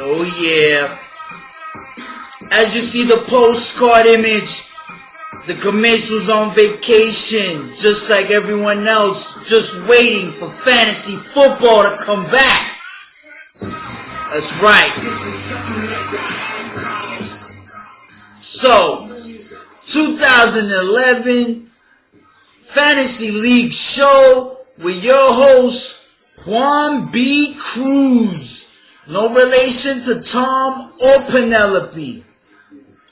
Oh yeah. As you see the postcard image, the commish was on vacation, just like everyone else, just waiting for fantasy football to come back. That's right. So, 2011 Fantasy League show with your host, Juan B. Cruz. No relation to Tom or Penelope.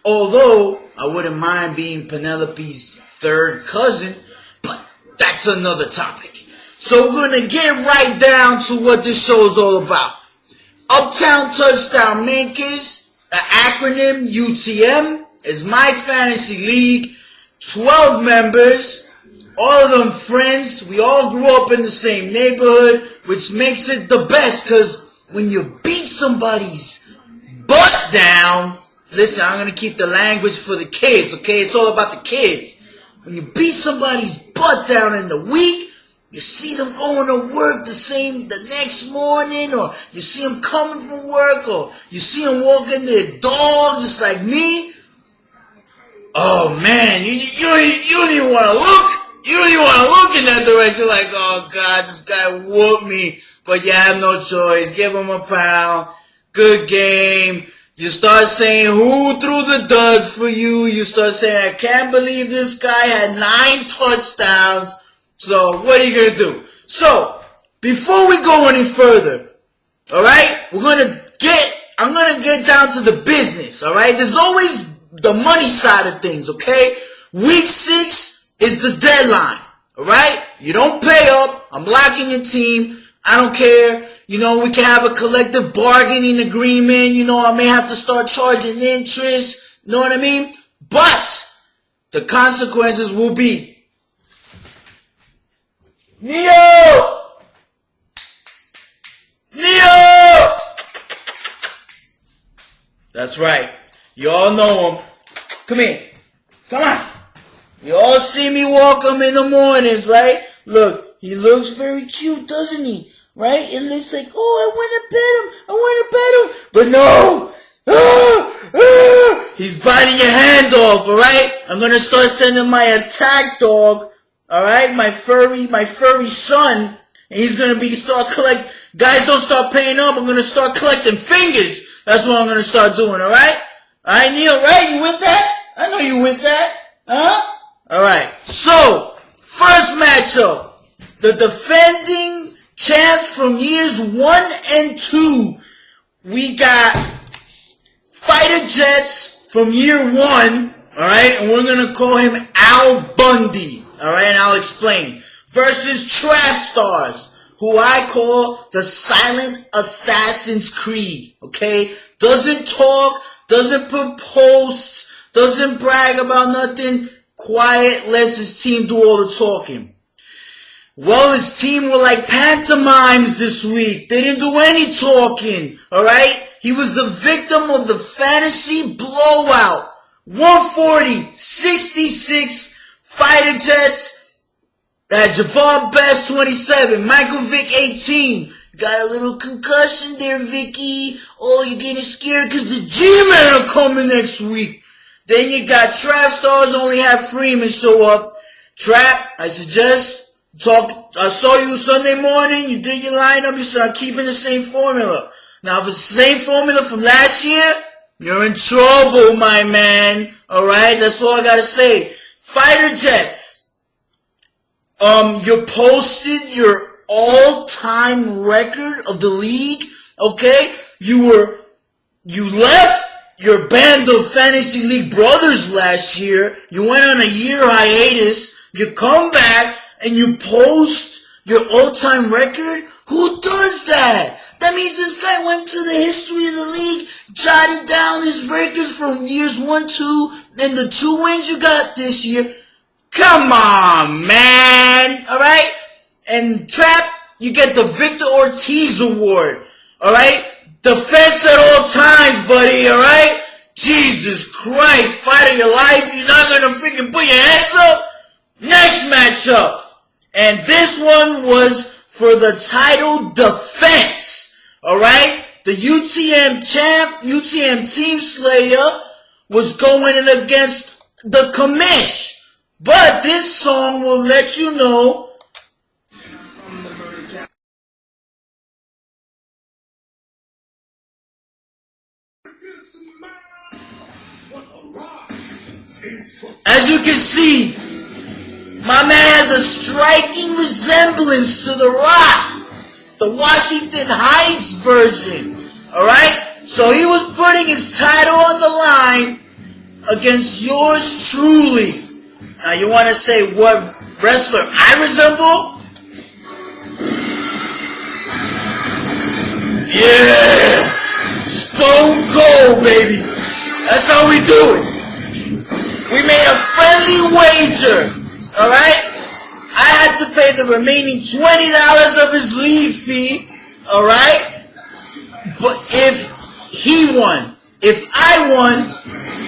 Although, I wouldn't mind being Penelope's third cousin, but that's another topic. So we're going to get right down to what this show is all about. Uptown Touchdown Makers, the acronym UTM, is my fantasy league. 12 members, all of them friends. We all grew up in the same neighborhood, which makes it the best, because when you beat somebody's butt down, listen, I'm going to keep the language for the kids, okay? It's all about the kids. When you beat somebody's butt down in the week, you see them going to work the next morning, or you see them coming from work, or you see them walking their dog just like me. Oh man, you don't even want to look. You don't even want to look in that direction like, oh God, this guy whooped me. But you have no choice. Give him a pound. Good game. You start saying, who threw the duds for you? You start saying, I can't believe this guy had 9 touchdowns. So, what are you going to do? So, before we go any further, alright, I'm going to get down to the business, alright? There's always the money side of things, okay? Week 6 is the deadline, alright? You don't pay up. I'm locking your team. I don't care. You know, we can have a collective bargaining agreement. You know, I may have to start charging interest. You know what I mean? But the consequences will be Neo! That's right. You all know him. Come here. Come on. You all see me walk him in the mornings, right? Look, he looks very cute, doesn't he? Right? It looks like, oh, I want to pet him. But no. He's biting your hand off, alright? I'm going to start sending my attack dog, alright? My furry son. And he's going to start collect. Guys, don't start paying up. I'm going to start collecting fingers. That's what I'm going to start doing, alright? Alright, Neil, right? You with that? I know you with that. Huh? Alright. So, first matchup. The defending champs from years 1 and 2. We got Fighter Jets from year 1. Alright? And we're going to call him Al Bundy. Alright? And I'll explain. Versus Trap Stars, who I call the Silent Assassin's Creed. Okay? Doesn't talk, doesn't put posts, doesn't brag about nothing. Quiet, lets his team do all the talking. Well, his team were like pantomimes this week. They didn't do any talking, alright? He was the victim of the fantasy blowout. 140-66, Fighter Jets. Javad Best 27, Michael Vick 18. Got a little concussion there, Vicky. Oh, you're getting scared because the G-Men are coming next week. Then you got Trap Stars, only have Freeman show up. Trap, I suggest, I saw you Sunday morning, you did your lineup, you said I'm keeping the same formula. Now, if it's the same formula from last year, you're in trouble, my man. Alright, that's all I gotta say. Fighter Jets. You posted your all-time record of the league, okay? You left your band of Fantasy League brothers last year. You went on a year hiatus. You come back and you post your all-time record? Who does that? That means this guy went to the history of the league, jotted down his records from years 1, 2, and the 2 wins you got this year. Come on, man. Alright? And Trap, you get the Victor Ortiz Award. Alright? Defense at all times, buddy. Alright? Jesus Christ. Fight of your life. You're not gonna freaking put your hands up? Next matchup. And this one was for the title defense. Alright? the UTM champ, UTM Team Slayer, was going in against the commish. But this song will let you know as you can see, my man has a striking resemblance to The Rock, the Washington Heights version. Alright? So he was putting his title on the line against yours truly. Now you want to say what wrestler I resemble? Yeah! Stone Cold, baby. That's how we do it. We made a friendly wager, alright? I had to pay the remaining $20 of his leave fee, alright? But if he won, if I won,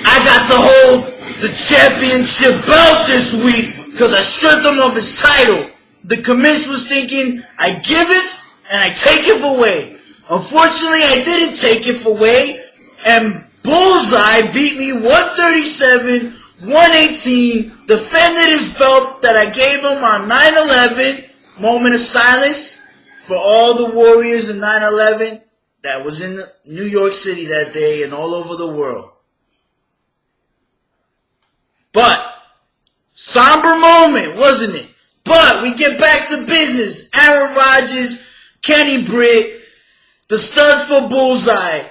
I got to hold the championship belt this week because I stripped him of his title. The commission was thinking, I give it and I take it away. Unfortunately, I didn't take it away, and Bullseye beat me 137-118, defended his belt that I gave him on 9/11. Moment of silence for all the warriors in 9/11 that was in New York City that day and all over the world. But, somber moment, wasn't it? But, we get back to business. Aaron Rodgers, Kenny Britt, the studs for Bullseye,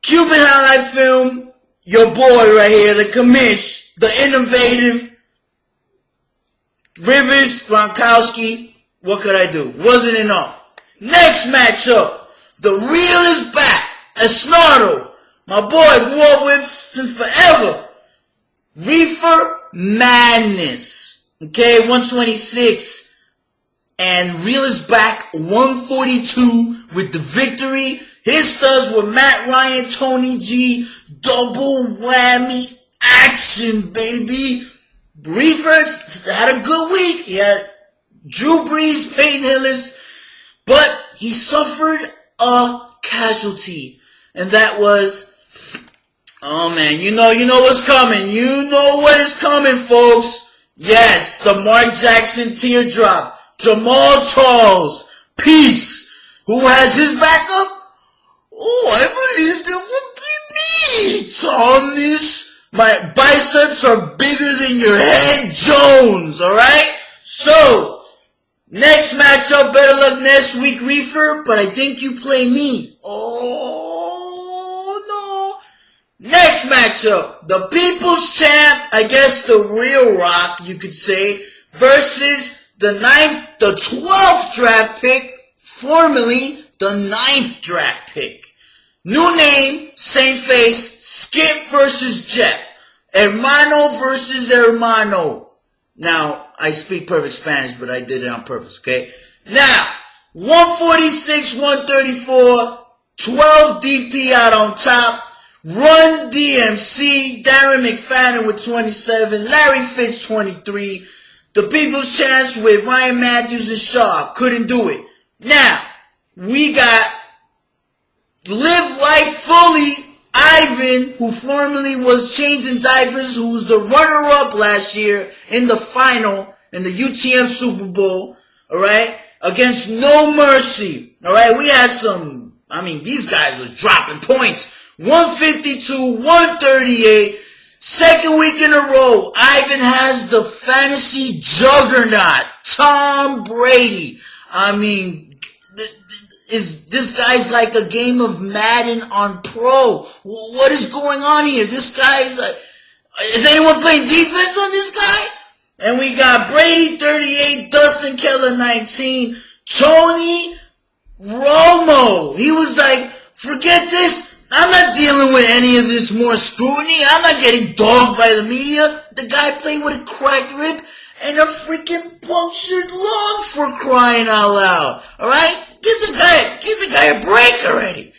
Cuban highlight film, your boy right here, the commish, the innovative, Rivers, Gronkowski. What could I do? Wasn't enough. Next matchup, the real is back. Esnardo, my boy, grew up with since forever. Reefer Madness, okay, 126, and Real is back, 142 with the victory. His studs were Matt Ryan, Tony G, double whammy action, baby. Reefer had a good week. He had Drew Brees, Peyton Hillis, but he suffered a casualty, and that was, oh man, you know what's coming. You know what is coming, folks. Yes, the Mark Jackson teardrop. Jamal Charles, peace. Who has his backup? Oh, I believed it would be me, Thomas. My biceps are bigger than your head, Jones, alright? So, next matchup, better luck next week, Reefer, but I think you play me. Oh, no. Next matchup, the People's Champ, I guess the real Rock, you could say, versus the 12th draft pick, formerly the 9th draft pick. New name, same face, Skip versus Jeff. Hermano versus Hermano. Now, I speak perfect Spanish, but I did it on purpose, okay? Now, 146, 134, 12 DP out on top. Run DMC, Darren McFadden with 27, Larry Fitz 23. The People's Chance with Ryan Matthews and Shaw. Couldn't do it. Now, we got Live Life Fully, Ivan, who formerly was changing diapers, who was the runner-up last year in the final, in the UTM Super Bowl, alright, against No Mercy, alright, we had some, these guys were dropping points, 152, 138, second week in a row, Ivan has the fantasy juggernaut, Tom Brady. This guy's like a game of Madden on Pro. What is going on here? This guy's is anyone playing defense on this guy? And we got Brady 38, Dustin Keller 19, Tony Romo. He was like, forget this. I'm not dealing with any of this more scrutiny. I'm not getting dogged by the media. The guy played with a cracked rib and a freaking punctured lung, for crying out loud. Alright? Give the guy a break already.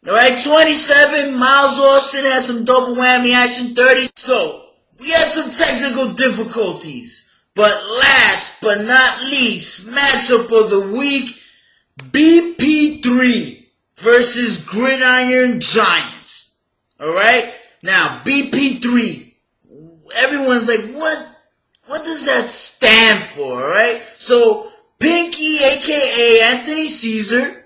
Alright, 27, Miles Austin had some double whammy action, 30. So, we had some technical difficulties. But last but not least, matchup of the week, BP3 versus Gridiron Giants. Alright? Now, BP3. Everyone's like, what does that stand for? Alright? So, Pinky, aka Anthony Caesar,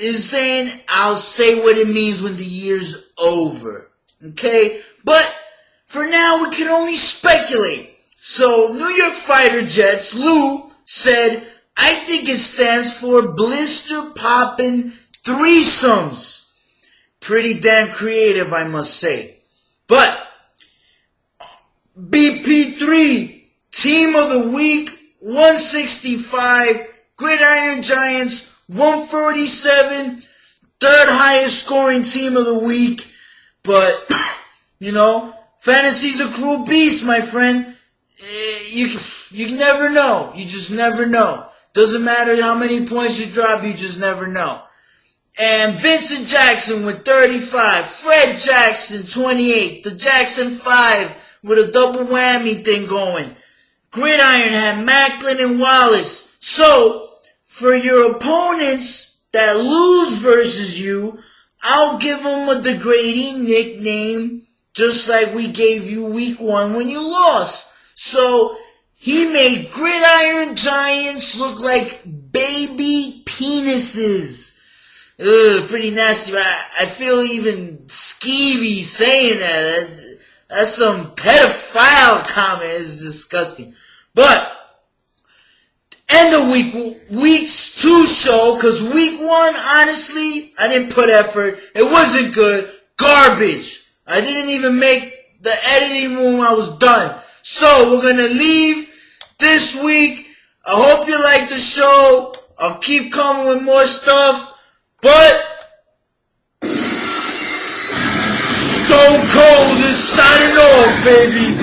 is saying, I'll say what it means when the year's over. Okay? But, for now, we can only speculate. So, New York Fighter Jets, Lou, said, I think it stands for Blister Poppin' Threesomes. Pretty damn creative, I must say. But, BP3, Team of the Week, 165, Gridiron Giants, 147, third highest scoring team of the week. But, fantasy's a cruel beast, my friend. You never know. You just never know. Doesn't matter how many points you drop, you just never know. And Vincent Jackson with 35, Fred Jackson 28, the Jackson 5 with a double whammy thing going. Gridiron had Macklin and Wallace. So, for your opponents that lose versus you, I'll give them a degrading nickname just like we gave you week 1 when you lost. So, he made Gridiron Giants look like baby penises. Ugh, pretty nasty. I feel even skeevy saying that. That's some pedophile comment. It's disgusting. But, end of week's 2 show, cause week 1, honestly, I didn't put effort. It wasn't good. Garbage. I didn't even make the editing room. I was done. So, we're gonna leave this week. I hope you like the show. I'll keep coming with more stuff. But, Stone Cold is signing off, baby.